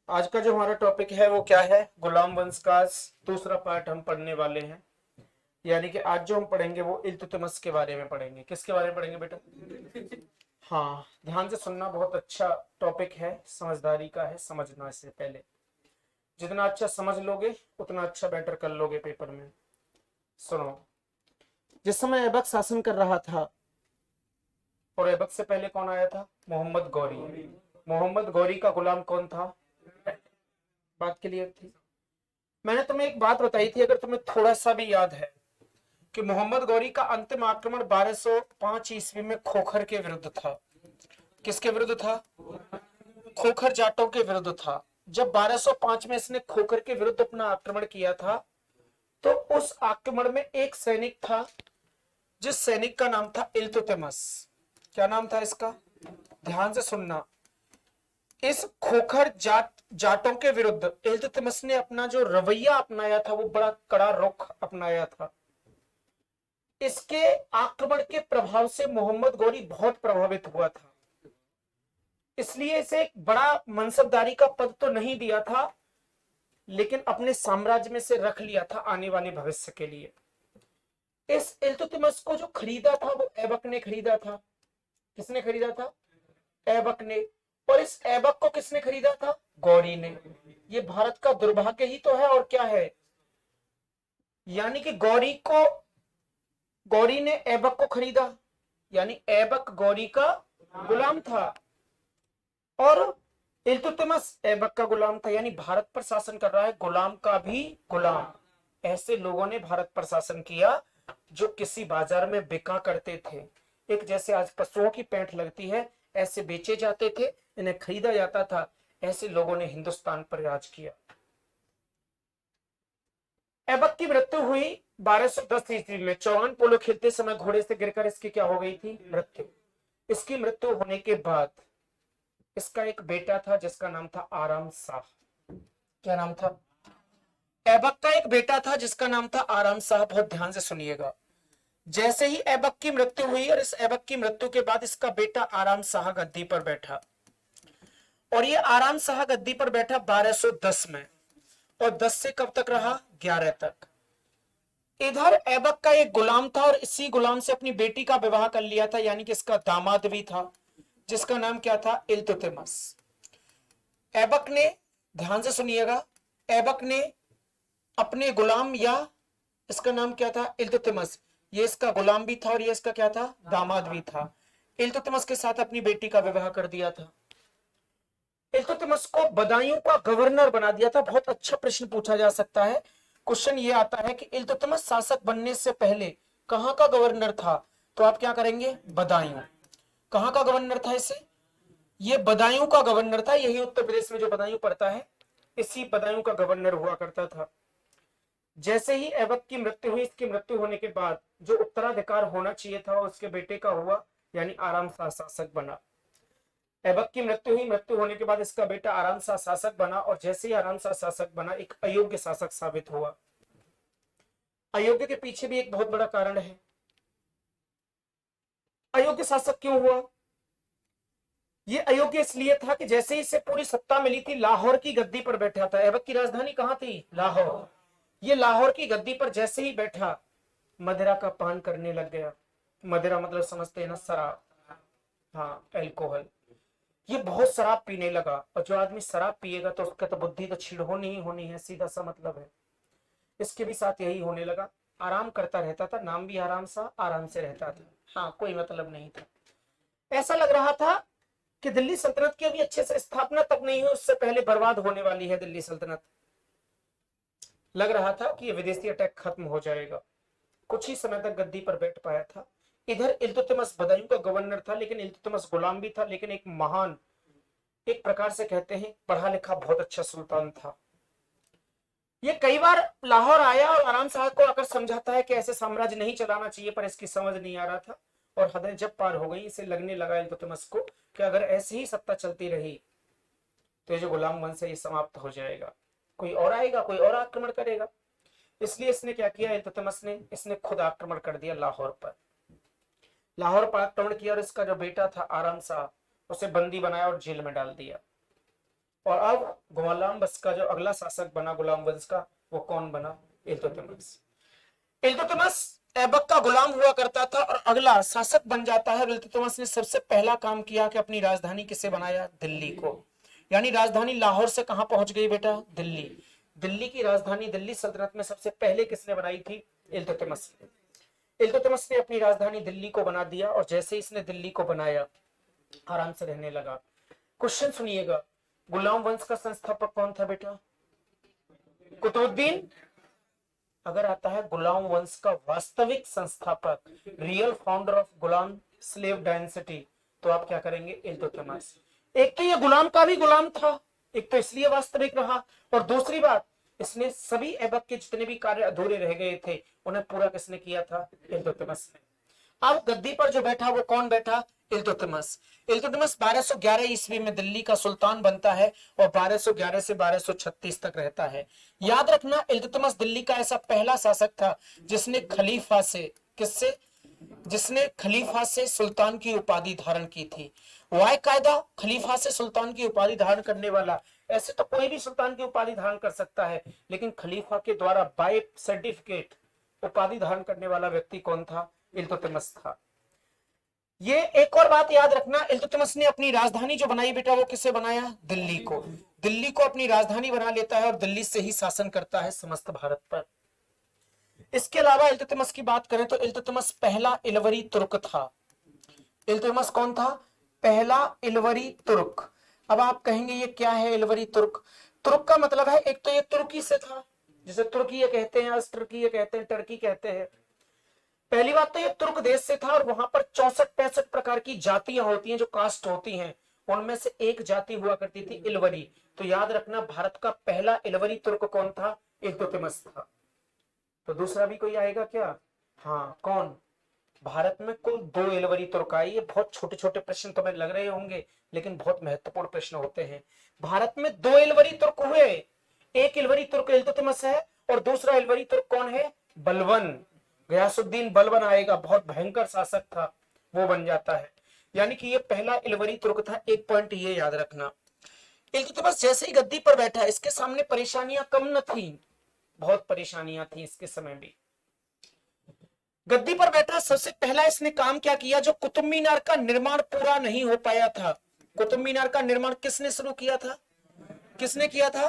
आज का जो हमारा टॉपिक है वो क्या है? गुलाम वंश का दूसरा पार्ट हम पढ़ने वाले हैं। यानी कि आज जो हम पढ़ेंगे वो इल्तुतमिश के बारे में पढ़ेंगे। किसके बारे में पढ़ेंगे बेटा? हाँ, ध्यान से सुनना। बहुत अच्छा टॉपिक है, समझदारी का है। समझना इससे पहले, जितना अच्छा समझ लोगे उतना अच्छा बेटर कर लोगे पेपर में। सुनो, जिस समय ऐबक शासन कर रहा था, और ऐबक से पहले कौन आया था? मोहम्मद गौरी। मोहम्मद गौरी का गुलाम कौन था? बात क्लियर थी? मैंने तुम्हें एक बात बताई थी, अगर तुम्हें थोड़ा सा भी याद है, कि मोहम्मद गौरी का अंतिम आक्रमण 1205 ईस्वी में खोखर के विरुद्ध था। किसके विरुद्ध था? खोखर जाटों के विरुद्ध था। जब 1205 में इसने खोखर के विरुद्ध अपना आक्रमण किया था, तो उस आक्रमण में एक सैनिक था, जिस सैनिक का नाम था इल्तुतमिश। क्या नाम था इसका? ध्यान से सुनना। इस खोखर जाटों के विरुद्ध इल्तुतमिश ने अपना जो रवैया अपनाया था वो बड़ा कड़ा रुख अपनाया था। इसके आक्रमण के प्रभाव से मोहम्मद गौरी बहुत प्रभावित हुआ था, इसलिए इसे एक बड़ा मनसबदारी का पद तो नहीं दिया था, लेकिन अपने साम्राज्य में से रख लिया था आने वाले भविष्य के लिए। इस इल्तुतमिश को जो खरीदा था वो ऐबक ने खरीदा था। किसने खरीदा था? ऐबक ने। और इस ऐबक को किसने खरीदा था? गौरी ने। ये भारत का दुर्भाग्य ही तो है, और क्या है। यानी कि गौरी ने ऐबक को खरीदा, यानी ऐबक गौरी का गुलाम था, और इल्तुतमिश ऐबक का गुलाम था। यानी भारत पर शासन कर रहा है गुलाम का भी गुलाम। ऐसे लोगों ने भारत पर शासन किया जो किसी बाजार में बिका करते थे। एक जैसे आज पशुओं की पैंठ लगती है, ऐसे बेचे जाते थे, इन्हें खरीदा जाता था। ऐसे लोगों ने हिंदुस्तान पर राज किया। ऐबक की मृत्यु हुई 1210 ईस्वी में। चौहान पोलो खेलते समय घोड़े से गिरकर इसकी क्या हो गई थी? मृत्यु। इसकी मृत्यु होने के बाद इसका एक बेटा था जिसका नाम था आराम शाह। क्या नाम था? ऐबक का एक बेटा था जिसका नाम था आराम शाह। बहुत ध्यान से सुनिएगा। जैसे ही ऐबक की मृत्यु हुई, और इस ऐबक की मृत्यु के बाद इसका बेटा आराम शाह गद्दी पर बैठा, और ये आराम शाह गद्दी पर बैठा 1210 में, और 10 से कब तक रहा? 11 तक। इधर ऐबक का एक गुलाम था, और इसी गुलाम से अपनी बेटी का विवाह कर लिया था, यानी कि इसका दामाद भी था, जिसका नाम क्या था? इल्तुतमिश। ऐबक ने, ध्यान से सुनिएगा, ऐबक ने अपने गुलाम, या इसका नाम क्या था? इल्तुतमिश। ये इसका गुलाम भी था और ये इसका क्या था? दामाद भी था। इल्तुतमिश के साथ अपनी बेटी का विवाह कर दिया था। इल्तुतमिश को बदायूं का गवर्नर बना दिया था। बहुत अच्छा प्रश्न पूछा जा सकता है। क्वेश्चन ये आता है कि इल्तुतमिश शासक बनने से पहले कहां का गवर्नर था? तो आप क्या करेंगे? बदायूं। कहां का गवर्नर था इसे? ये बदायूं का गवर्नर था। यही उत्तर प्रदेश में जो बदायूं पड़ता है, इसी बदायूं का गवर्नर हुआ करता था। जैसे ही ऐबक की मृत्यु हुई, इसकी मृत्यु होने के बाद जो उत्तराधिकार होना चाहिए था उसके बेटे का हुआ, यानी आराम शाह शासक बना। ऐबक की मृत्यु हुई, मृत्यु होने के बाद इसका बेटा आराम शाह शासक बना, और जैसे ही आराम शाह शासक बना, एक अयोग्य शासक साबित हुआ। अयोग्य के पीछे भी एक बहुत बड़ा कारण है। अयोग्य शासक क्यों हुआ? ये अयोग्य इसलिए था कि जैसे ही इसे पूरी सत्ता मिली थी, लाहौर की गद्दी पर बैठा था। ऐबक की राजधानी कहां थी? लाहौर। ये लाहौर की गद्दी पर जैसे ही बैठा, मदिरा का पान करने लग गया। मदिरा मतलब समझते हैं ना? शराब। हाँ, एल्कोहल। ये बहुत शराब पीने लगा, और जो आदमी शराब पिएगा तो उसका तो बुद्धि तो छीड़ होनी ही होनी है, सीधा सा मतलब है। इसके भी साथ यही होने लगा। आराम करता रहता था, नाम भी आराम सा, आराम से रहता था। हाँ, कोई मतलब नहीं था। ऐसा लग रहा था कि दिल्ली सल्तनत की अभी अच्छे से स्थापना तक नहीं हुई, उससे पहले बर्बाद होने वाली है दिल्ली सल्तनत। लग रहा था कि ये विदेशी अटैक खत्म हो जाएगा। कुछ ही समय तक गद्दी पर बैठ पाया था। इधर इल्तुतमिश बदायूं का गवर्नर था, लेकिन इल्तुतमिश गुलाम भी था, लेकिन एक महान, एक प्रकार से कहते हैं पढ़ा लिखा बहुत अच्छा सुल्तान था। ये कई बार लाहौर आया और आराम साहब को आकर समझाता है कि ऐसे साम्राज्य नहीं चलाना चाहिए, पर इसकी समझ नहीं आ रहा था, और हदें जब पार हो गई, इसे लगने लगा इल्तुतमिश को कि अगर ऐसे ही सत्ता चलती रही तो ये जो गुलाम वंश है ये समाप्त हो जाएगा, कोई और आएगा, कोई और आक्रमण करेगा। इसलिए इसने क्या किया? इल्तुतमिश ने, इसने खुद आक्रमण कर दिया लाहौर पर। लाहौर पर आक्रमण किया, और इसका जो बेटा था आराम शाह, उसे बंदी बनाया और जेल में डाल दिया। और अब गुलाम वंश का जो अगला शासक बना गुलाम वंश का, वो कौन बना? इल्तुतमिश। इल्तुतमिश ऐबक का गुलाम हुआ करता था और अगला शासक बन जाता है। इल्तुतमिश ने सबसे पहला काम किया कि अपनी राजधानी किसे बनाया? दिल्ली को। यानी राजधानी लाहौर से कहां पहुंच गई बेटा? दिल्ली। दिल्ली की राजधानी दिल्ली सल्तनत में सबसे पहले किसने बनाई थी? इल्तुतमिश ने। इल्तुतमिश ने अपनी राजधानी दिल्ली को बना दिया और जैसे ही इसने दिल्ली को बनाया आराम से रहने लगा। क्वेश्चन सुनिएगा, गुलाम वंश का संस्थापक कौन था बेटा? कुतुबुद्दीन। अगर आता है गुलाम वंश का वास्तविक संस्थापक, real founder of Ghulam slave dynasty, तो आप क्या करेंगे? इल्तुतमिश। एक तो ये गुलाम का भी गुलाम था, एक तो इसलिए वास्तविक रहा, और दूसरी बात, इसने सभी ऐबक के जितने भी कार्य अधूरे रह गए थे उन्हें पूरा किसने किया था? इल्तुतमिश ने। अब गद्दी पर जो बैठा वो कौन बैठा? इल्तुतमिश। इल्तुतमिश 1211 ईस्वी में दिल्ली का सुल्तान बनता है और 1211 से 1236 तक रहता है। याद रखना, इल्तुतमिश दिल्ली का ऐसा पहला शासक था जिसने खलीफा से, किससे? जिसने खलीफा से सुल्तान की उपाधि धारण की थी। वाकायदा खलीफा से सुल्तान की उपाधि धारण करने वाला, ऐसे तो कोई भी सुल्तान की उपाधि धारण कर सकता है, लेकिन खलीफा के द्वारा बाय सर्टिफिकेट उपाधि धारण करने वाला व्यक्ति कौन था? इल्तुतमिश था। ये एक और बात याद रखना, इल्तुतमिश ने अपनी राजधानी जो बनाई बेटा, वो किसे बनाया? दिल्ली को। दिल्ली को अपनी राजधानी बना लेता है और दिल्ली से ही शासन करता है समस्त भारत पर। इसके अलावा इल्तुतमिश की बात करें तो इल्तुतमिश पहला इलवरी तुर्क था। इल्तुतमिश कौन था? पहला इलवरी तुर्क। अब आप कहेंगे ये क्या है इलवरी तुर्क? तुर्क का मतलब है, एक तो ये तुर्की से था, जिसे तुर्की कहते हैं, टर्की कहते हैं, टर्की कहते हैं। पहली बात तो ये तुर्क देश से था और वहां पर 64-65 प्रकार की जातियां होती हैं, जो कास्ट होती हैं, उनमें से एक जाति हुआ करती थी इलवरी। तो याद रखना, भारत का पहला इलवरी तुर्क कौन था? इल्तुतमिश था। तो दूसरा भी कोई आएगा क्या? हाँ, कौन? भारत में कुल 2 इलवरी तुर्क आए। ये बहुत छोटे छोटे प्रश्न तुम्हें लग रहे होंगे, लेकिन बहुत महत्वपूर्ण प्रश्न होते हैं। भारत में 2 इलवरी तुर्क हुए। एक इलवरी तुर्क इल्तुतमिश है और दूसरा इलवरी तुर्क कौन है? बलबन। गयासुद्दीन बलबन आएगा, बहुत भयंकर शासक था, वो बन जाता है। यानी कि ये पहला इलवरी तुर्क था। एक पॉइंट ये याद रखना, इल्तुतमिश जैसे ही गद्दी पर बैठा, इसके सामने परेशानियां कम न थी, बहुत परेशानियां थी इसके समय भी। गद्दी पर बैठा, सबसे पहला इसने काम क्या किया? जो कुतुब मीनार का निर्माण पूरा नहीं हो पाया था, कुतुब मीनार का निर्माण किसने शुरू किया था? किसने किया था?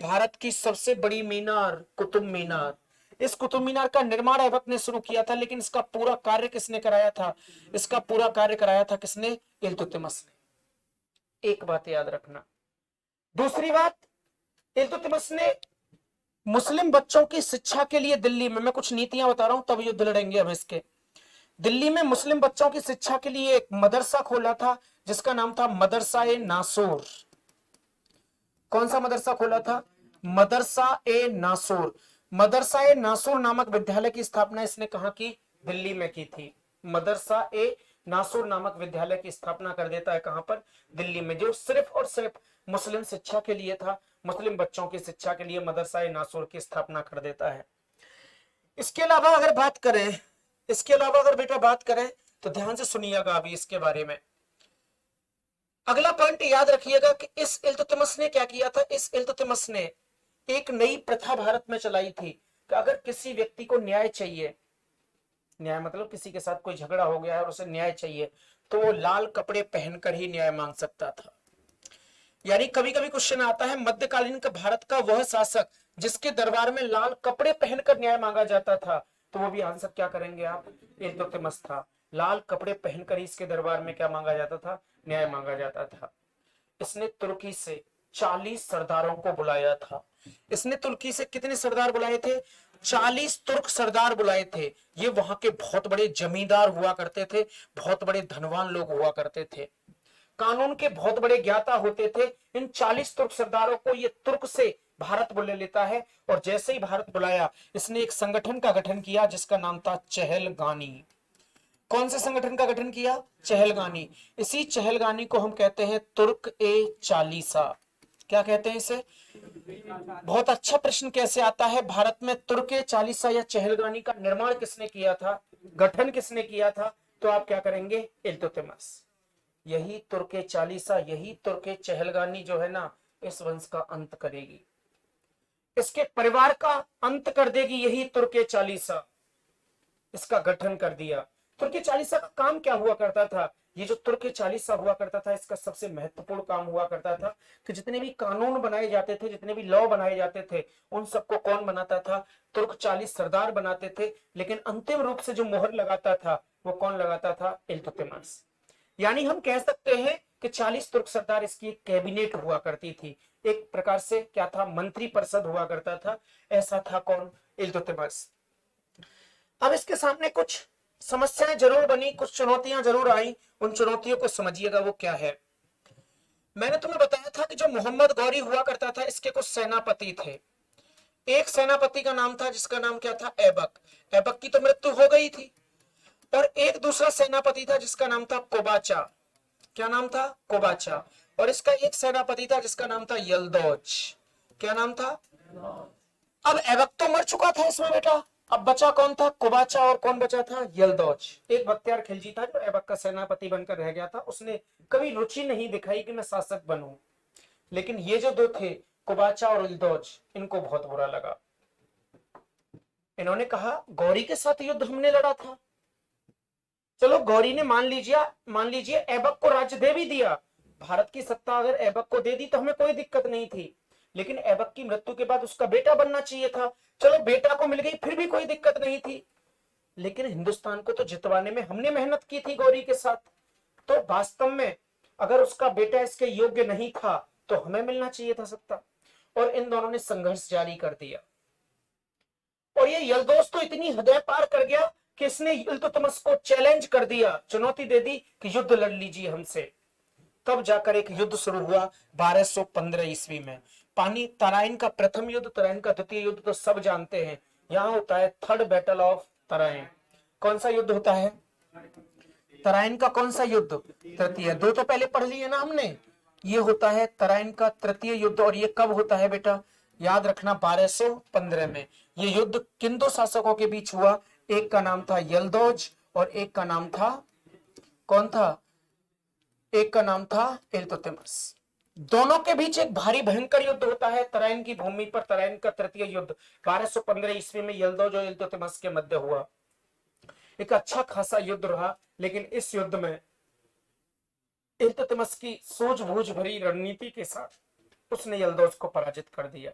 भारत की सबसे बड़ी मीनार कुतुब मीनार। इस कुतुब मीनार का निर्माण ऐबक ने शुरू किया था, लेकिन इसका पूरा कार्य किसने कराया था? इसका पूरा कार्य कराया था किसने? इल्तुतमिश ने। एक बात याद रखना। दूसरी बात, इल्तुतमिश ने मुस्लिम बच्चों की शिक्षा के लिए दिल्ली में, मैं कुछ नीतियां बता रहा हूं तब युद्ध लड़ेंगे हम इसके, दिल्ली में मुस्लिम बच्चों की शिक्षा के लिए एक मदरसा खोला था जिसका नाम था मदरसा ए नासूर। कौन सा मदरसा खोला था? मदरसा ए नासूर। मदरसा ए नासूर नामक विद्यालय की स्थापना इसने कहां की? दिल्ली में की थी। मदरसा ए नासूर नामक विद्यालय की स्थापना कर देता है कहां पर? दिल्ली में, जो सिर्फ और सिर्फ मुस्लिम शिक्षा के लिए था, मुस्लिम बच्चों की शिक्षा के लिए मदरसा ए नासूर की स्थापना कर देता है। इसके अलावा अगर बात करें, इसके अलावा अगर बेटा बात करें तो ध्यान से सुनिएगा अभी इसके बारे में। अगला पॉइंट याद रखिएगा कि इस इल्तुतमिश ने क्या किया था? इस इल्तुतमिश ने एक नई प्रथा भारत में चलाई थी कि अगर किसी व्यक्ति को न्याय चाहिए, न्याय मतलब किसी के साथ कोई झगड़ा हो गया है और उसे न्याय चाहिए, तो वो लाल कपड़े पहनकर ही न्याय मांग सकता था। यानी कभी कभी क्वेश्चन आता है, मध्यकालीन का भारत का वह शासक जिसके दरबार में लाल कपड़े पहनकर न्याय मांगा जाता था, तो वो भी आंसर क्या करेंगे आप? इल्तुतमिश था। लाल कपड़े पहनकर ही इसके दरबार में क्या मांगा जाता था? न्याय मांगा जाता था। इसने तुर्की से 40 सरदारों को बुलाया था। इसने तुर्की से कितने सरदार बुलाए थे? 40 तुर्क सरदार बुलाए थे। ये वहां के बहुत बड़े जमींदार हुआ करते थे, बहुत बड़े धनवान लोग हुआ करते थे, कानून के बहुत बड़े ज्ञाता होते थे। इन 40 तुर्क सरदारों को ये तुर्क से भारत बुला लेता है और जैसे ही भारत बुलाया, इसने एक संगठन का गठन किया जिसका नाम था चहलगानी। कौन से संगठन का गठन किया? चहलगानी। इसी चहलगानी को हम कहते हैं तुर्क ए चालीसा। क्या कहते हैं इसे? बहुत अच्छा प्रश्न कैसे आता है, भारत में तुर्क ए चालीसा या चहलगानी का निर्माण किसने किया था, गठन किसने किया था? तो आप क्या करेंगे? इल्तुतमिश। यही तुर्क ए चालीसा, यही तुर्क ए चहलगानी जो है ना, इस वंश का अंत करेगी, इसके परिवार का अंत कर देगी। यही तुर्के चालीसा, इसका गठन कर दिया। तुर्की चालीसा का काम क्या हुआ करता था? ये जो तुर्की चालीसा हुआ करता था, इसका सबसे महत्वपूर्ण काम हुआ करता था कि जितने भी कानून बनाए जाते थे, जितने भी लॉ बनाए जाते थे, उन सबको कौन बनाता था? तुर्क 40 सरदार बनाते थे। लेकिन अंतिम रूप से जो मोहर लगाता था वो कौन लगाता था? इल्तुतमिश। यानी हम कह सकते हैं कि 40 तुर्क सरदार, इसकी एक कैबिनेट हुआ करती थी, एक प्रकार से क्या था? मंत्री परिषद हुआ करता था। ऐसा था कौन? इल्तुतमिश। अब इसके सामने कुछ समस्याएं जरूर बनी, कुछ चुनौतियां जरूर आई। उन चुनौतियों को समझिएगा वो क्या है। मैंने तुम्हें बताया था कि जो मोहम्मद गौरी हुआ करता था, इसके कुछ सेनापति थे। एक सेनापति का नाम था जिसका नाम क्या था? ऐबक। ऐबक की तो मृत्यु हो गई थी। और एक दूसरा सेनापति था जिसका नाम था कोबाचा। क्या नाम था? कोबाचा। और इसका एक सेनापति था जिसका नाम था यल्दौज। क्या नाम था? अब ऐबक तो मर चुका था इसमें बेटा। अब बचा कौन था? कुबाचा। और कौन बचा था? यल्दौज। एक बख्तियार खिलजी था जो ऐबक का सेनापति बनकर रह गया था। उसने कभी रुचि नहीं दिखाई कि मैं शासक बनूं। लेकिन ये जो दो थे, कुबाचा और यल्दौज, इनको बहुत बुरा लगा। इन्होंने कहा गौरी के साथ युद्ध हमने लड़ा था, चलो गौरी ने मान लीजिए ऐबक को राज्य दे भी दिया, भारत की सत्ता अगर ऐबक को दे दी तो हमें कोई दिक्कत नहीं थी। लेकिन ऐबक की मृत्यु के बाद उसका बेटा बनना चाहिए था। चलो बेटा को मिल गई, फिर भी कोई दिक्कत नहीं थी। लेकिन हिंदुस्तान को तो जितवाने में हमने मेहनत की थी गौरी के साथ, तो वास्तव में अगर उसका बेटा इसके योग्य नहीं था तो हमें मिलना चाहिए था सत्ता। और इन दोनों ने संघर्ष जारी कर दिया। और ये यल्दौज तो इतनी हदें पार कर गया कि इसने इल्तुतमिश को चैलेंज कर दिया, चुनौती दे दी कि युद्ध लड़ लीजिए हमसे। तब जाकर एक युद्ध शुरू हुआ 1215 ईस्वी में। पानी तराइन का प्रथम युद्ध, तराइन का द्वितीय युद्ध तो सब जानते हैं। यहां होता है थर्ड बैटल ऑफ तराइन। कौन सा युद्ध होता है? तराइन का कौन सा युद्ध? तृतीय। दो तो पहले पढ़ लिए ना हमने। ये होता है तराइन का तृतीय युद्ध। और ये कब होता है बेटा? याद रखना, 1215 में। ये युद्ध किन दो शासकों के बीच हुआ? एक का नाम था यल्दौज और एक का नाम था, कौन था? एक का नाम था इल्तुतमिश। दोनों के बीच एक भारी भयंकर युद्ध होता है तराइन की भूमि पर। तराइन का तृतीय युद्ध 1215 ईस्वी में यल्दौज और इल्तुतमिश के मध्य हुआ। एक अच्छा खासा युद्ध रहा। लेकिन इस युद्ध में इल्तुतमिश की सूझबूझ भरी रणनीति के साथ उसने यल्दौज को पराजित कर दिया।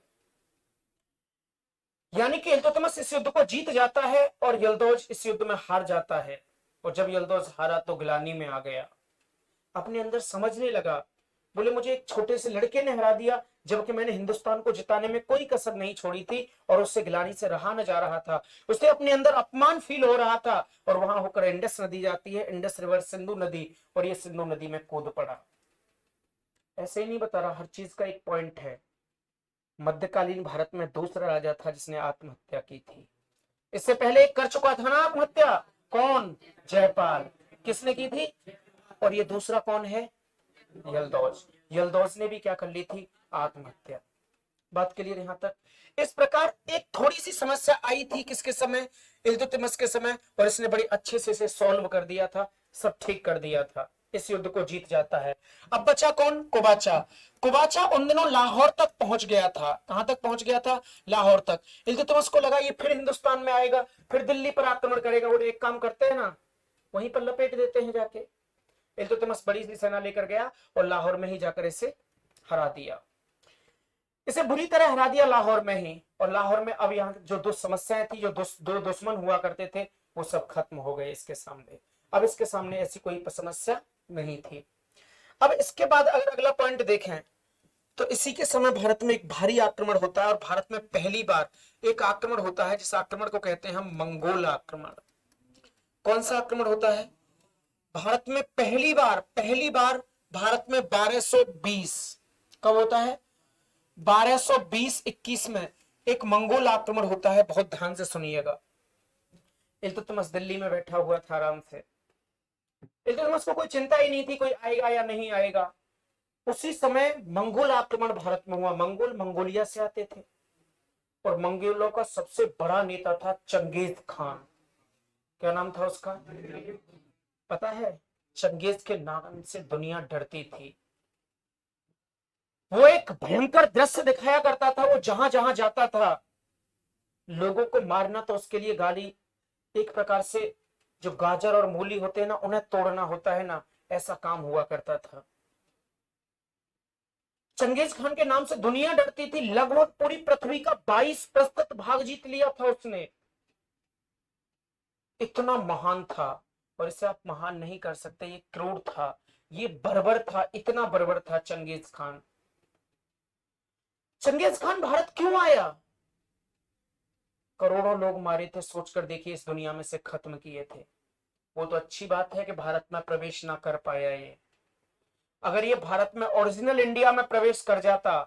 यानी कि इल्तुतमिश इस युद्ध को जीत जाता है और यल्दौज इस युद्ध में हार जाता है। और जब यल्दौज हारा तो गिलानी में आ गया, अपने अंदर समझने लगा, बोले मुझे एक छोटे से लड़के ने हरा दिया, जबकि मैंने हिंदुस्तान को जिताने में कोई कसर नहीं छोड़ी थी और उससे गिलानी से रहा न जा रहा था। उसे अपने अंदर अपमान फील हो रहा था। और वहां होकर इंडस नदी जाती है, इंडस रिवर, सिंधु नदी, और ये सिंधु नदी में कूद पड़ा। ऐसे ही नहीं बता रहा, हर चीज का एक पॉइंट है। मध्यकालीन भारत में दूसरा राजा था जिसने आत्महत्या की थी। इससे पहले एक कर चुका था ना आत्महत्या। कौन? जयपाल। किसने की थी? और ये दूसरा कौन है? यल्दौज। यल्दौज ने भी क्या कर ली थी? आत्महत्या। बात क्लियर यहां तक? इस प्रकार एक थोड़ी सी समस्या आई थी किसके समय? इल्तुतमिश के समय। और इसने बड़ी अच्छे से इसे सॉल्व कर दिया था, सब ठीक कर दिया था। इस युद्ध को जीत जाता है। अब बचा कौन? कुबाचा। कुबाचा उन दिनों लाहौर तक पहुंच गया था। कहां तक पहुंच गया था? लाहौर तक। इल्तुतमिश को लगा ये फिर हिंदुस्तान में आएगा, फिर दिल्ली पर आक्रमण करेगा। वो एक काम करते हैं ना, वहीं पर लपेट देते हैं जाके। इल्तुतमिश बड़ी सी सेना लेकर गया और लाहौर में ही जाकर इसे हरा दिया। इसे बुरी तरह हरा दिया लाहौर में ही। और लाहौर में अब यहाँ जो दो समस्याएं थी, जो दो दुश्मन हुआ करते थे, वो सब खत्म हो गए इसके सामने। अब इसके सामने ऐसी कोई समस्या नहीं थी। अब इसके बाद अगर अगला पॉइंट देखें तो इसी के समय भारत में एक भारी आक्रमण होता है। और भारत में पहली बार एक आक्रमण होता है, जिस आक्रमण को कहते हैं हम मंगोल आक्रमण। कौन सा आक्रमण होता है? भारत में पहली बार भारत में 1220, कब होता है? 1220-21 में एक मंगोल आक्रमण होता है। बहुत ध्यान से सुनिएगा। इल्तुतमिश दिल्ली में बैठा हुआ था आराम से। इल्तुतमिश को कोई चिंता ही नहीं थी कोई आएगा या नहीं आएगा। उसी समय मंगोल आक्रमण भारत में हुआ। मंगोल मंगोलिया से आते थे और मंगोलों का सबसे बड़ा नेता था चंगेज खान। क्या नाम था उसका? पता है? चंगेज के नाम से दुनिया डरती थी। वो एक भयंकर दृश्य दिखाया करता था। वो जहां जहां जाता था लोगों को मारना तो उसके लिए गाली, एक प्रकार से जो गाजर और मूली होते हैं ना उन्हें तोड़ना होता है ना, ऐसा काम हुआ करता था। चंगेज खान के नाम से दुनिया डरती थी। लगभग पूरी पृथ्वी का 22% भाग जीत लिया था उसने। इतना महान था। और इसे आप महान नहीं कर सकते, ये क्रूर था, ये बर्बर था, इतना बर्बर था Genghis Khan. Genghis Khan Bharat क्यों आया? करोड़ों लोग मारे थे, सोचकर देखिए, इस दुनिया में से खत्म किए थे। वो तो अच्छी बात है कि भारत में प्रवेश ना कर पाया ये। अगर ये भारत में ओरिजिनल इंडिया में प्रवेश कर जाता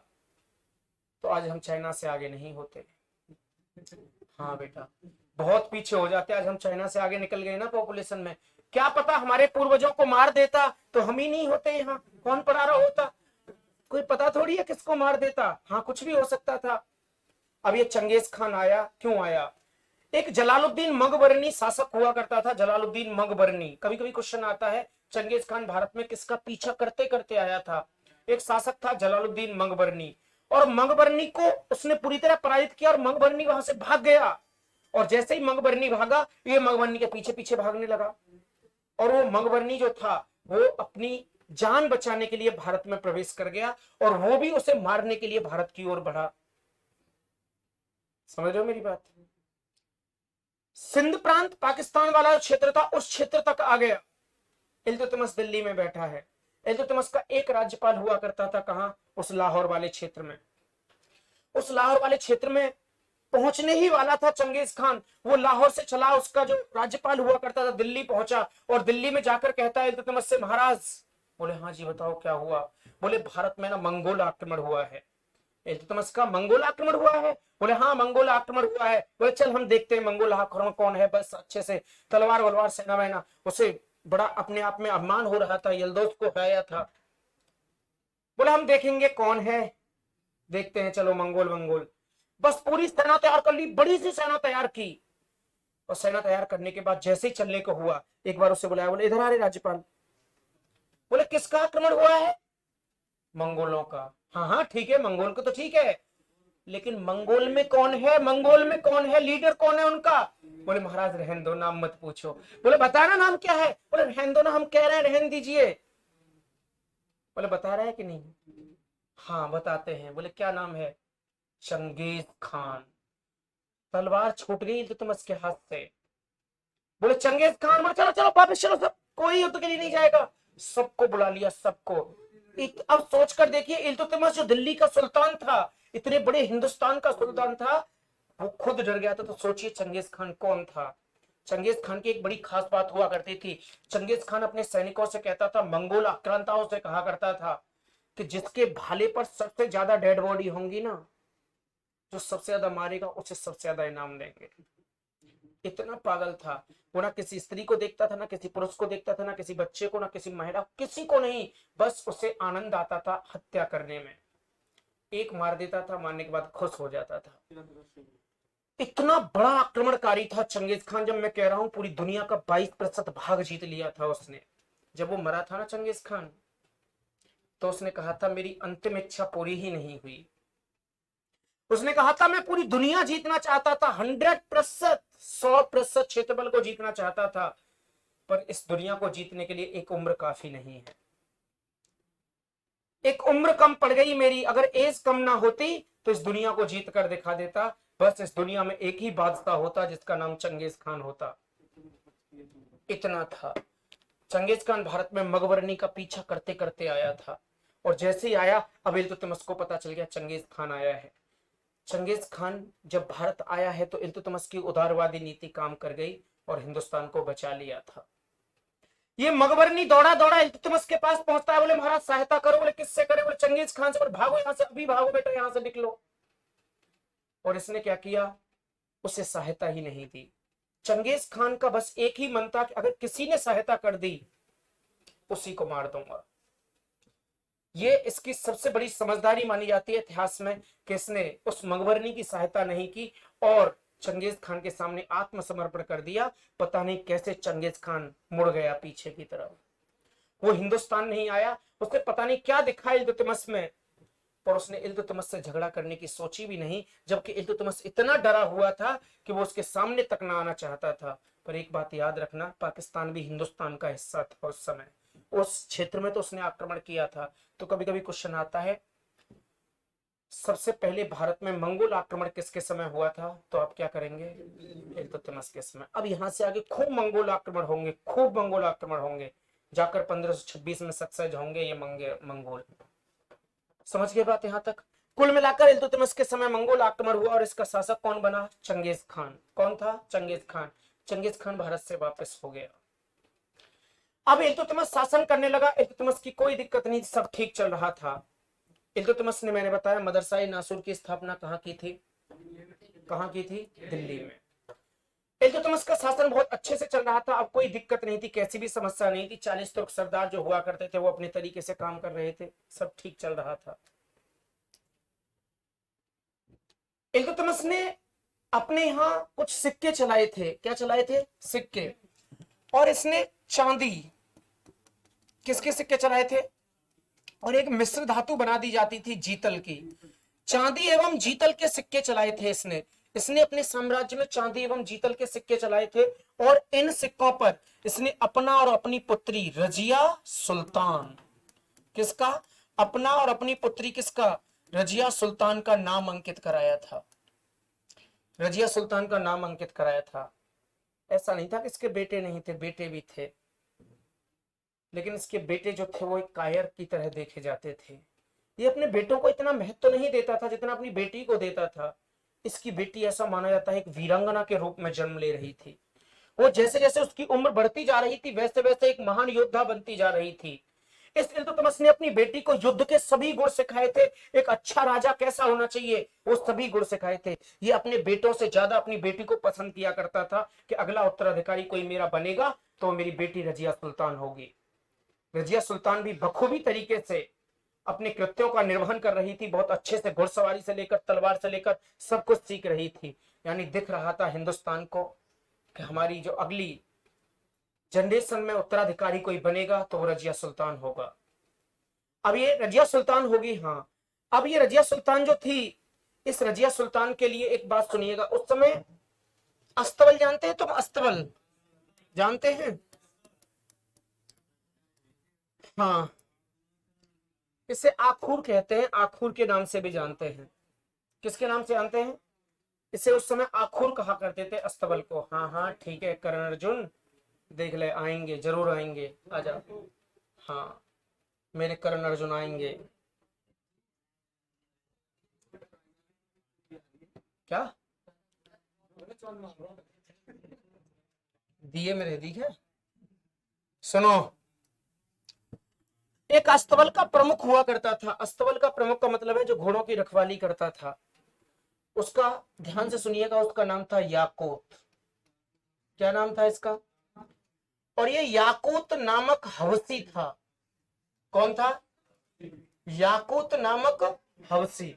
तो आज हम चाइना से आगे नहीं होते। हाँ बेटा, बहुत पीछे हो जाते। आज हम चाइना से आगे निकल गए ना पॉपुलेशन में। क्या पता हमारे पूर्वजों को मार देता तो हम ही नहीं होते यहाँ, कौन पढ़ा रहा होता? कोई पता थोड़ी है किसको मार देता। हाँ, कुछ भी हो सकता था। अब ये चंगेज खान आया, क्यों आया? एक जलालुद्दीन मकबरनी शासक हुआ करता था, जलालुद्दीन मकबरनी। कभी कभी क्वेश्चन आता है चंगेज खान भारत में किसका पीछा करते करते आया था? एक शासक था जलालुद्दीन मकबरनी, और मकबरनी को उसने पूरी तरह पराजित किया और मकबरनी वहां से भाग गया। और जैसे ही मकबरनी भागा, ये मकबरनी के पीछे पीछे भागने लगा। और वो मकबरनी जो था वो अपनी जान बचाने के लिए भारत में प्रवेश कर गया, और वो भी उसे मारने के लिए भारत की ओर बढ़ा। समझ रहे हो मेरी बात? सिंध प्रांत पाकिस्तान वाला क्षेत्र था, उस क्षेत्र तक आ गया। इल्तुतमिश दिल्ली में बैठा है। इल्तुतमिश का एक राज्यपाल हुआ करता था, कहां? उस लाहौर वाले क्षेत्र में। उस लाहौर वाले क्षेत्र में पहुंचने ही वाला था चंगेज खान। वो लाहौर से चला, उसका जो राज्यपाल हुआ करता था दिल्ली पहुंचा, और दिल्ली में जाकर कहता है इल्तुतमिश से, महाराज। बोले हाँ जी बताओ क्या हुआ? बोले भारत में ना मंगोल आक्रमण हुआ है। इल्तुतमिश का मंगोल आक्रमण हुआ है? बोले हाँ मंगोल आक्रमण हुआ है। बोले चल हम देखते हैं मंगोल आक्रमण कौन है। बस अच्छे से तलवार वलवार सेना वैना, उसे बड़ा अपने आप में अभिमान हो रहा था, यलदौस को हराया था। बोले हम देखेंगे कौन है, देखते हैं, चलो मंगोल मंगोल। बस पूरी सेना तैयार कर ली, बड़ी सी सेना तैयार की। और सेना तैयार करने के बाद जैसे ही चलने को हुआ, एक बार उसे बुलाया, बोले इधर आ रहे राज्यपाल। बोले किसका आक्रमण हुआ है? मंगोलों का। हाँ हाँ ठीक है, मंगोल को तो ठीक है, लेकिन मंगोल में कौन है? मंगोल में कौन है? लीडर कौन है उनका? बोले महाराज रहन दो, नाम मत पूछो। बोले बताना नाम क्या है? बोले रहन दो ना, हम कह रहे हैं रहन दीजिए। बोले बता रहे हैं कि नहीं? हाँ बताते हैं। बोले क्या नाम है? Genghis Khan. तलवार छूट गई इल्तुतमिश के हाथ से। बोले चंगेज खान। बोले चलो चलो वापस चलो, सब कोई युद्ध के लिए नहीं जाएगा। सबको बुला लिया, सबको। अब सोच कर देखिए, इल्तुतमिश जो दिल्ली का सुल्तान था, इतने बड़े हिंदुस्तान का सुल्तान था, वो खुद डर गया था। तो सोचिए चंगेज खान कौन था। चंगेज खान की एक बड़ी खास बात हुआ करती थी। चंगेज खान अपने सैनिकों से कहता था, मंगोल आक्रांताओं से कहा करता था कि जिसके भाले पर सबसे ज्यादा डेड बॉडी होंगी ना, जो सबसे ज्यादा मारेगा उसे सबसे ज्यादा इनाम देंगे। इतना पागल था वो। ना किसी स्त्री को देखता था, ना किसी पुरुष को देखता था, ना किसी बच्चे को, ना किसी महिला, किसी को नहीं। बस उसे आनंद आता था हत्या करने में। एक मार देता था, मारने के बाद खुश हो जाता था। इतना बड़ा आक्रमणकारी था चंगेज खान। जब मैं कह रहा हूं पूरी दुनिया का 22% भाग जीत लिया था उसने। जब वो मरा था ना चंगेज खान, तो उसने कहा था मेरी अंतिम इच्छा पूरी ही नहीं हुई। उसने कहा था मैं पूरी दुनिया जीतना चाहता था, 100%, 100% क्षेत्रफल को जीतना चाहता था, पर इस दुनिया को जीतने के लिए एक उम्र काफी नहीं है। एक उम्र कम पड़ गई मेरी। अगर एज कम ना होती तो इस दुनिया को जीत कर दिखा देता। बस इस दुनिया में एक ही बादशाह होता जिसका नाम चंगेज खान होता। इतना था। चंगेज खान भारत में मकबरनी का पीछा करते करते आया था, और जैसे ही आया, अब इल्तुतमिश को पता चल गया चंगेज खान आया है। चंगेज खान जब भारत आया है तो इल्तुतमिश की उदारवादी नीति काम कर गई और हिंदुस्तान को बचा लिया था। ये मकबरनी दौड़ा दौड़ा इल्तुतमिश के पास पहुंचता है। बोले महाराज सहायता करो। बोले किससे करे? बोले चंगेज खान से। बोले भागो यहां से, अभी भागो बेटा, यहां से निकलो। और इसने क्या किया? उसे सहायता ही नहीं दी। चंगेज खान का बस एक ही मन था कि अगर किसी ने सहायता कर दी उसी को मार दूंगा। ये इसकी सबसे बड़ी समझदारी मानी जाती है इतिहास में कि इसने उस मकबरनी की सहायता नहीं की और चंगेज खान के सामने आत्मसमर्पण कर दिया। पता नहीं कैसे चंगेज खान मुड़ गया पीछे की तरफ। वो हिंदुस्तान नहीं आया, उसने पता नहीं क्या दिखा इल्तुतमिश में। और उसने इल्तुतमिश से झगड़ा करने की सोची भी नहीं, जबकि इल्तुतमिश इतना डरा हुआ था कि वो उसके सामने तक ना आना चाहता था। पर एक बात याद रखना, पाकिस्तान भी हिंदुस्तान का हिस्सा था उस समय, उस क्षेत्र में तो उसने आक्रमण किया था। तो कभी कभी क्वेश्चन आता है, सबसे पहले भारत में मंगोल आक्रमण किसके समय हुआ था? तो आप क्या करेंगे? इल्तुतमिश के समय। अब यहां से आगे खूब मंगोल आक्रमण होंगे, खूब मंगोल आक्रमण होंगे, जाकर 1526 में सक्सेस होंगे ये मंगोल। समझ गए बात यहां तक? कुल मिलाकर इल्तुतमिश के समय मंगोल आक्रमण हुआ और इसका शासक कौन बना? Genghis Khan. कौन था? Genghis Khan. Genghis Khan Bharat से वापस हो गया। अब इल्तुतमिश शासन करने लगा, इल्तुतमिश की कोई दिक्कत नहीं, सब ठीक चल रहा था। इल्तुतमिश ने, मैंने बताया, मदरसा नासुर की स्थापना कहाँ की थी? कहाँ की थी? दिल्ली में। इल्तुतमिश का शासन बहुत अच्छे से चल रहा था, अब कोई दिक्कत नहीं थी, कैसी भी समस्या नहीं थी। 40 तुर्क सरदार जो हुआ करते थे वो अपने तरीके से काम कर रहे थे, सब ठीक चल रहा था। इल्तुतमिश ने अपने यहाँ कुछ सिक्के चलाए थे। क्या चलाए थे? सिक्के। और इसने चांदी, किसके सिक्के चलाए थे? और एक मिश्र धातु बना दी जाती थी जीतल की, चांदी एवं जीतल के सिक्के चलाए थे इसने। इसने अपने साम्राज्य में चांदी एवं जीतल के सिक्के चलाए थे और इन सिक्कों पर इसने अपना और अपनी पुत्री रजिया सुल्तान, किसका? अपना और अपनी पुत्री किसका? रजिया सुल्तान का नाम अंकित कराया था। रजिया सुल्तान का नाम अंकित कराया था। ऐसा नहीं था कि इसके बेटे नहीं थे, बेटे भी थे, लेकिन इसके बेटे जो थे वो एक कायर की तरह देखे जाते थे। ये अपने बेटों को इतना महत्व नहीं देता था जितना अपनी बेटी को देता था। इसकी बेटी, ऐसा माना जाता है, एक वीरांगना के रूप में जन्म ले रही थी। वो जैसे जैसे उसकी उम्र बढ़ती जा रही थी वैसे वैसे एक महान योद्धा बनती जा रही थी। इस इल्तुतमिश ने अपनी बेटी को युद्ध के सभी गुण सिखाए थे, एक अच्छा राजा कैसा होना चाहिए वो सभी गुण सिखाए थे। ये अपने बेटों से ज्यादा अपनी बेटी को पसंद किया करता था कि अगला उत्तराधिकारी कोई मेरा बनेगा तो मेरी बेटी रजिया सुल्तान होगी। रजिया सुल्तान भी बखूबी तरीके से अपने कृत्यों का निर्वहन कर रही थी, बहुत अच्छे से घुड़सवारी से लेकर तलवार से लेकर सब कुछ सीख रही थी। यानी दिख रहा था हिंदुस्तान को कि हमारी जो अगली जनरेशन में उत्तराधिकारी कोई बनेगा तो वो रजिया सुल्तान होगा। अब ये रजिया सुल्तान होगी। हाँ, अब ये रजिया सुल्तान जो थी, इस रजिया सुल्तान के लिए एक बात सुनिएगा, उस समय अस्तबल जानते हैं तुम? अस्तबल जानते हैं? हाँ, इसे आखूर कहते हैं, आखूर के नाम से भी जानते हैं। किसके नाम से जानते हैं? इसे उस समय आखुर कहा करते थे अस्तबल को। हाँ हाँ ठीक है करण अर्जुन, देख ले, आएंगे, जरूर आएंगे, आजा। हाँ, मेरे करण अर्जुन आएंगे। क्या दिए मेरे? दी है, सुनो। एक अस्तबल का प्रमुख हुआ करता था। अस्तबल का प्रमुख का मतलब है जो घोड़ों की रखवाली करता था। उसका ध्यान से सुनिएगा, उसका नाम था याकूत। क्या नाम था इसका? और ये याकूत नामक हवसी था। कौन था? याकूत नामक हवसी।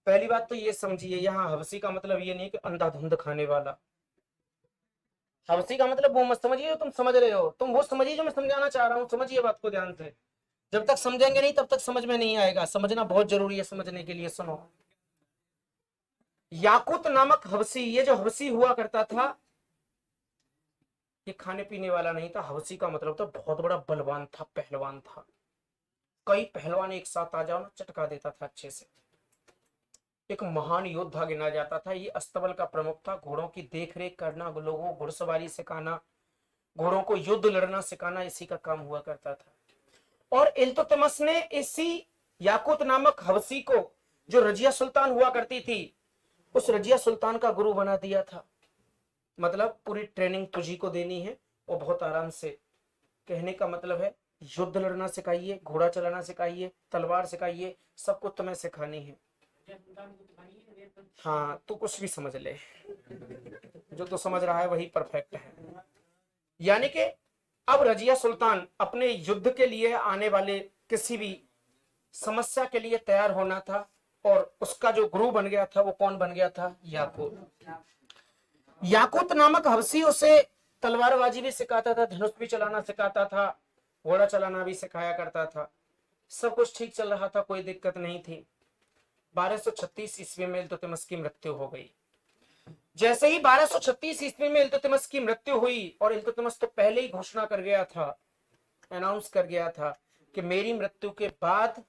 पहली बात तो ये समझिए, यहाँ हवसी का मतलब ये नहीं कि अंधाधुंध खाने वाला। हवसी का मतलब वो मत समझिए जो तुम समझ रहे हो, तुम वो समझिए जो मैं समझाना चाह रहा हूँ। समझिए बात को ध्यान से, जब तक समझेंगे नहीं तब तक समझ में नहीं आएगा। समझना बहुत जरूरी है, समझने के लिए सुनो। याकूत नामक हवसी, ये जो हवसी हुआ करता था, ये खाने पीने वाला नहीं था। हवसी का मतलब था बहुत बड़ा बलवान था, पहलवान था। कई पहलवान एक साथ आ जाओ ना, चटका देता था अच्छे से। एक महान योद्धा गिना जाता था। ये अस्तबल का प्रमुख था। घोड़ों की देख रेख करना, लोगों को घुड़सवारी सिखाना, घोड़ों को युद्ध लड़ना सिखाना, इसी का काम हुआ करता था। और इल्तुतमिश ने इसी याकूत नामक हवसी को, जो रजिया सुल्तान हुआ करती थी, उस रजिया सुल्तान का गुरु बना दिया था। मतलब पूरी ट्रेनिंग तुझी को देनी है और बहुत आराम से। कहने का मतलब है युद्ध लड़ना सिखाइए, घोड़ा चलाना सिखाइए, तलवार सिखाइए, सब कुछ तुम्हें सिखानी है। हाँ, तू कुछ भी समझ ले, जो तू समझ रहा है वही परफेक्ट है। यानी कि अब रजिया सुल्तान अपने युद्ध के लिए आने वाले किसी भी समस्या के लिए तैयार होना था, और उसका जो गुरु बन गया था वो कौन बन गया था? याकूत। याकूत नामक हवसी उसे तलवारबाजी भी सिखाता था, धनुष भी चलाना सिखाता था, घोड़ा चलाना भी सिखाया करता था। सब कुछ ठीक चल रहा था, कोई दिक्कत नहीं थी। 1236 ईस्वी में इल्तुतमिश की मृत्यु हो गई। जैसे ही 1236 ईस्वी में इल्तुतमिश की मृत्यु हुई, और इल्तुतमिश तो पहले ही घोषणा कर गया था, अनाउंस कर गया था कि मेरी मृत्यु के बाद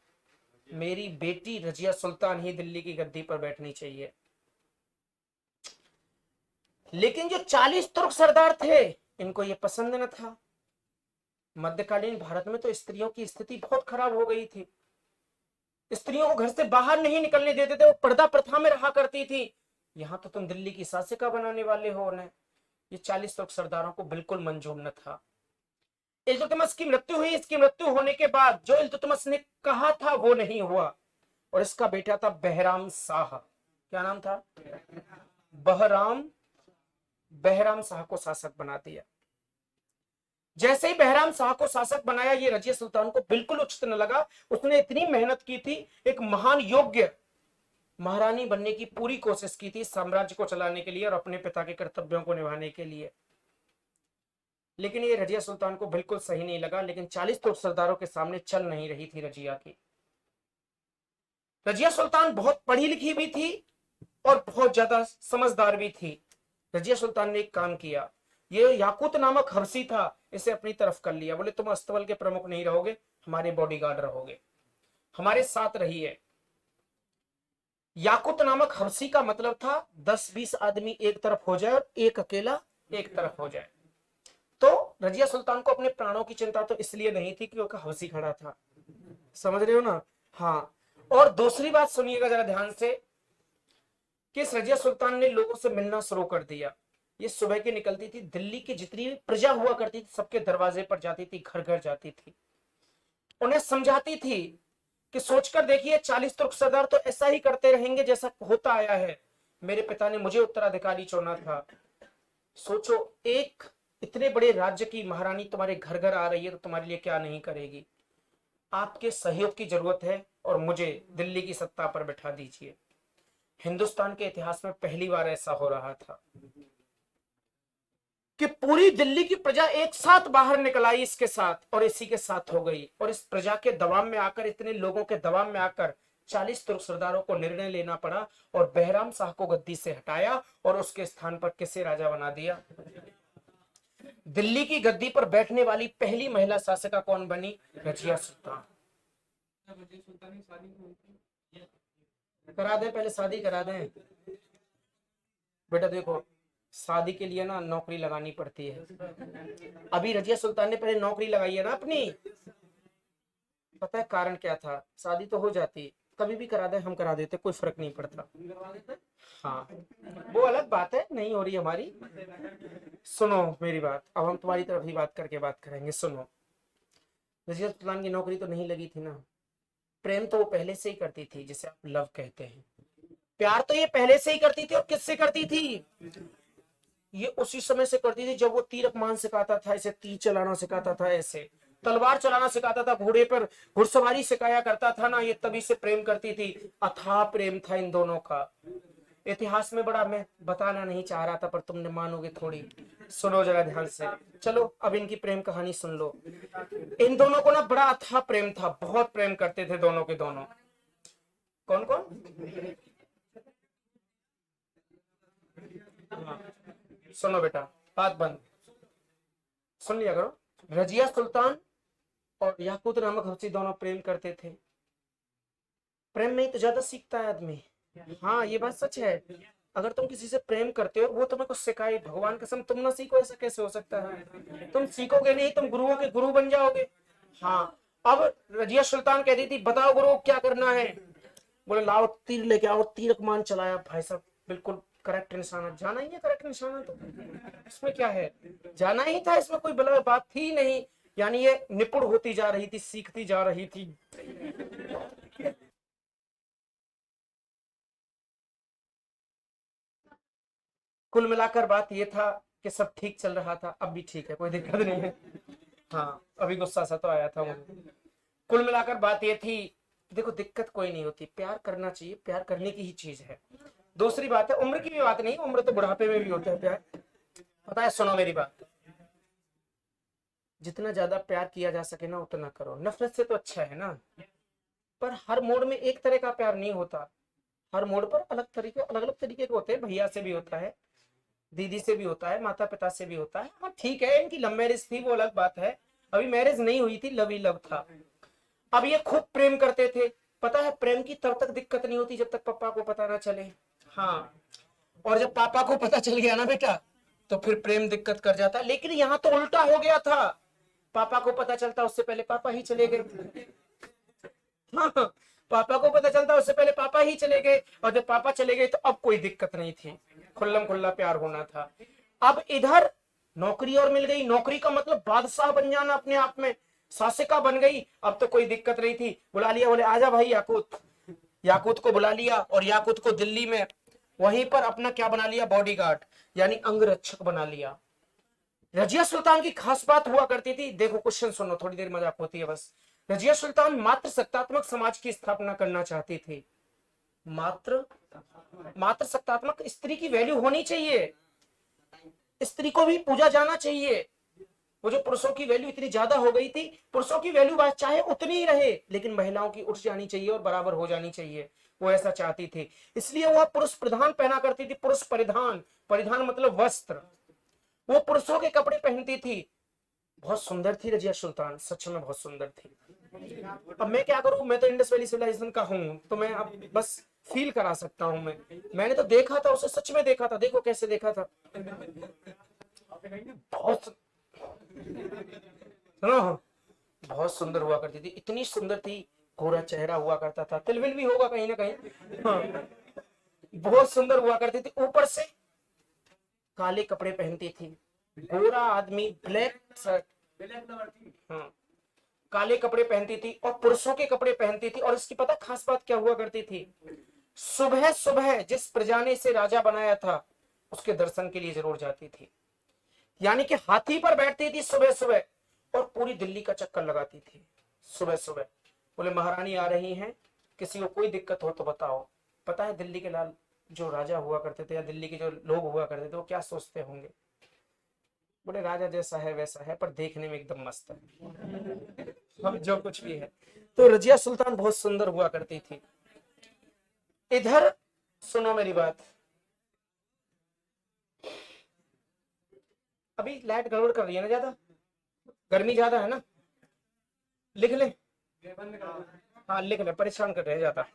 मेरी बेटी रजिया सुल्तान ही दिल्ली की गद्दी पर बैठनी चाहिए। लेकिन जो 40 तुर्क सरदार थे, इनको यह पसंद न था। मध्यकालीन भारत में तो स्त्रियों की स्थिति बहुत खराब हो गई थी। स्त्रियों को घर से बाहर नहीं निकलने देते थे, वो पर्दा प्रथा में रहा करती थी। यहां तो तुम दिल्ली की शासिका बनाने वाले हो उन्हें। ये 40 तुर्क सरदारों को बिल्कुल मंजूर न था। इल्तुतमिश की मृत्यु हुई। इसकी मृत्यु होने के बाद जो इल्तुतमिश ने कहा था वो नहीं हुआ, और इसका बेटा था बहराम शाह। क्या नाम था? बहराम। बहराम शाह को शासक बना दिया। जैसे ही बहराम शाह को शासक बनाया, ये रजिया सुल्तान को बिल्कुल उचित न लगा। उसने इतनी मेहनत की थी, एक महान योग्य महारानी बनने की पूरी कोशिश की थी, साम्राज्य को चलाने के लिए और अपने पिता के कर्तव्यों को निभाने के लिए। लेकिन ये रजिया सुल्तान को बिल्कुल सही नहीं लगा। लेकिन 40 तुर्क सरदारों के सामने चल नहीं रही थी रजिया की। रजिया सुल्तान बहुत पढ़ी लिखी भी थी और बहुत ज्यादा समझदार भी थी। रजिया सुल्तान ने एक काम किया, ये याकूत नामक हबशी था, इसे अपनी तरफ कर लिया। बोले तुम अस्तबल के प्रमुख नहीं रहोगे, हमारे बॉडीगार्ड रहोगे, हमारे साथ रहिए। याकूत नामक हबशी का मतलब था 10-20 आदमी एक तरफ हो जाए और एक अकेला एक तरफ हो जाए। तो रजिया सुल्तान को अपने प्राणों की चिंता तो इसलिए नहीं थी क्योंकि हबशी खड़ा था। समझ रहे हो ना? हाँ। और दूसरी बात सुनिएगा जरा ध्यान से, कि इस रजिया सुल्तान ने लोगों से मिलना शुरू कर दिया। ये सुबह की निकलती थी, दिल्ली की जितनी भी प्रजा हुआ करती थी सबके दरवाजे पर जाती थी, घर घर जाती थी, उन्हें समझाती थी कि सोचकर देखिए 40 तुर्क सरदार तो ऐसा ही करते रहेंगे जैसा होता आया है। मेरे पिता ने मुझे उत्तराधिकारी चुना था। सोचो, एक इतने बड़े राज्य की महारानी तुम्हारे घर घर आ रही है तो तुम्हारे लिए क्या नहीं करेगी। आपके सहयोग की जरूरत है और मुझे दिल्ली की सत्ता पर बैठा दीजिए। हिंदुस्तान के इतिहास में पहली बार ऐसा हो रहा था कि पूरी दिल्ली की प्रजा एक साथ बाहर निकल आई इसके साथ, और इसी के साथ हो गई। और इस प्रजा के दबाव में आकर, इतने लोगों के दबाव में आकर 40 तुर्क सरदारों को निर्णय लेना पड़ा और बहराम शाह को गद्दी से हटाया और उसके स्थान पर किसे राजा बना दिया? दिल्ली की गद्दी पर बैठने वाली पहली महिला शासिका कौन बनी? रजिया सुल्तान। करा दे, पहले शादी करा दें। बेटा देखो, शादी के लिए ना नौकरी लगानी पड़ती है। अभी रजिया सुल्तान ने पहले नौकरी लगाई है ना अपनी। पता है कारण क्या था? शादी तो हो जाती, कभी भी करा दे, हम करा देते, कोई फर्क नहीं पड़ता। हाँ, वो अलग बात है, नहीं हो रही हमारी। सुनो मेरी बात, अब हम तुम्हारी तरफ ही बात करके बात करेंगे। सुनो, रजिया सुल्तान की नौकरी तो नहीं लगी थी ना। प्रेम तो वो पहले से ही करती थी, जिसे आप लव कहते हैं। प्यार तो ये पहले से ही करती थी। और किससे करती थी? ये उसी समय से करती थी जब वो तीर कमान सिखाता था, ऐसे तीर चलाना सिखाता था, ऐसे तलवार चलाना सिखाता था, घोड़े पर घुड़सवारी सिखाया करता था ना, ये तभी से प्रेम करती थी। अथाह प्रेम था इन दोनों का। इतिहास में बड़ा मैं बताना नहीं चाह रहा था, पर तुमने मानोगे थोड़ी। सुनो जरा ध्यान से, चलो अब इनकी प्रेम कहानी सुन लो। इन दोनों को ना बड़ा अथाह प्रेम था, बहुत प्रेम करते थे दोनों के दोनों। कौन कौन? हाँ। सुनो बेटा, बात बंद, सुन लिया करो। रजिया सुल्तान और याकूत नामक हबशी दोनों प्रेम करते थे। प्रेम में ही तो ज्यादा सीखता है आदमी। हाँ, ये बात सच है। अगर तुम किसी से प्रेम करते हो, वो तुम्हें कुछ सिखाए, भगवान कसम तुम ना सीखो, ऐसा कैसे हो सकता है? तुम सीखोगे नहीं, तुम गुरुओं के गुरु बन जाओगे। हाँ। अब रजिया सुल्तान कहती थी, बताओ गुरु क्या करना है? बोले लाओ तीर लेके आओ। तीर कमान चलाया भाई साहब, बिल्कुल करेक्ट निशाना। जाना ही है करेक्ट निशाना, तो इसमें क्या है? जाना ही था, इसमें कोई बड़ा बात थी नहीं। यानी ये निपुण होती जा रही थी, सीखती जा रही थी। कुल मिलाकर बात ये था कि सब ठीक चल रहा था। अब भी ठीक है, कोई दिक्कत नहीं है। हाँ, अभी गुस्सा सा तो आया था मुझे। कुल मिलाकर बात ये थी, देखो दिक्कत कोई नहीं होती, प्यार करना चाहिए, प्यार करने की ही चीज है। दूसरी बात है, उम्र की भी बात नहीं, उम्र तो बुढ़ापे में भी होता है प्यार। पता है, सुनो मेरी बात, जितना ज्यादा प्यार किया जा सके ना उतना करो। नफरत से तो अच्छा है ना। पर हर मोड में एक तरह का प्यार नहीं होता, हर मोड पर अलग अलग तरीके के होते हैं। भैया से भी होता है, दीदी से भी होता है, माता पिता से भी होता है। हाँ ठीक है, इनकी लव मैरिज थी वो अलग बात है, अभी मैरिज नहीं हुई थी, लव ही लव था। अब ये खूब प्रेम करते थे। पता है प्रेम की तब तक दिक्कत नहीं होती जब तक पापा को पता ना चले। हाँ, और जब पापा को पता चल गया ना बेटा, तो फिर प्रेम दिक्कत कर जाता। लेकिन यहाँ तो उल्टा हो गया था, पापा को पता चलता उससे पहले पापा ही चले गए। हाँ, पापा को पता चलता उससे पहले पापा ही चले गए, और जब पापा चले गए तो अब कोई दिक्कत नहीं थी, खुल्लम खुल्ला प्यार होना था। अब इधर नौकरी और मिल गई, नौकरी का मतलब बादशाह बन जाना अपने आप में, शासिका बन गई। अब तो कोई दिक्कत नहीं थी, बुला लिया, बोले आजा भाई याकूत, याकूत को बुला लिया, और याकूत को दिल्ली में वहीं पर अपना क्या बना लिया, बॉडीगार्ड, यानी अंगरक्षक बना लिया। रजिया सुल्तान की खास बात हुआ करती थी, देखो क्वेश्चन सुनो, थोड़ी देर मजाक होती है बस। रजिया सुल्तान मात्र सत्तात्मक समाज की स्थापना करना चाहती थी। मात्र सत्तात्मक, स्त्री की वैल्यू होनी चाहिए, स्त्री को भी पूजा जाना चाहिए। वो जो पुरुषों की वैल्यू इतनी ज्यादा हो गई थी, पुरुषों की वैल्यू चाहे उतनी ही रहे, लेकिन महिलाओं की उठ जानी चाहिए और बराबर हो जानी चाहिए, वो ऐसा चाहती थी। इसलिए वह पुरुष प्रधान पहना करती थी, पुरुष परिधान, परिधान मतलब वस्त्र, वो पुरुषों के कपड़े पहनती थी। बहुत सुंदर थी रजिया सुल्तान, सच में बहुत सुंदर थी। अब मैं क्या करूं, मैं तो इंडस वैली सिविलाइजेशन का हूं, तो मैं अब बस फील करा सकता हूं। मैंने तो देखा था उसे, सच में देखा था, देखो कैसे देखा था। बहुत सुनो, बहुत सुंदर हुआ करती थी, इतनी सुंदर थी, गोरा चेहरा हुआ करता था, तिलविल भी होगा कहीं ना कहीं। हाँ, बहुत सुंदर हुआ करती थी। ऊपर से काले कपड़े पहनती थी, गोरा आदमी, ब्लैक शर्ट, हाँ, काले कपड़े पहनती थी और पुरुषों के कपड़े पहनती थी। और इसकी पता खास बात क्या हुआ करती थी, सुबह सुबह जिस प्रजा ने इसे राजा बनाया था उसके दर्शन के लिए जरूर जाती थी। यानी कि हाथी पर बैठती थी सुबह सुबह और पूरी दिल्ली का चक्कर लगाती थी सुबह सुबह। बोले महारानी आ रही हैं, किसी को कोई दिक्कत हो तो बताओ। पता है दिल्ली के लाल जो राजा हुआ करते थे या दिल्ली के जो लोग हुआ करते थे वो क्या सोचते होंगे, बोले राजा जैसा है वैसा है, पर देखने में एकदम मस्त है, हम जो कुछ भी है। तो रजिया सुल्तान बहुत सुंदर हुआ करती थी। इधर सुनो मेरी बात, अभी लाइट गड़बड़ कर रही है ना ज्यादा, गर्मी ज्यादा है ना, लिख ले, हाँ लिख ले, परेशान कर रहे हैं ज्यादा।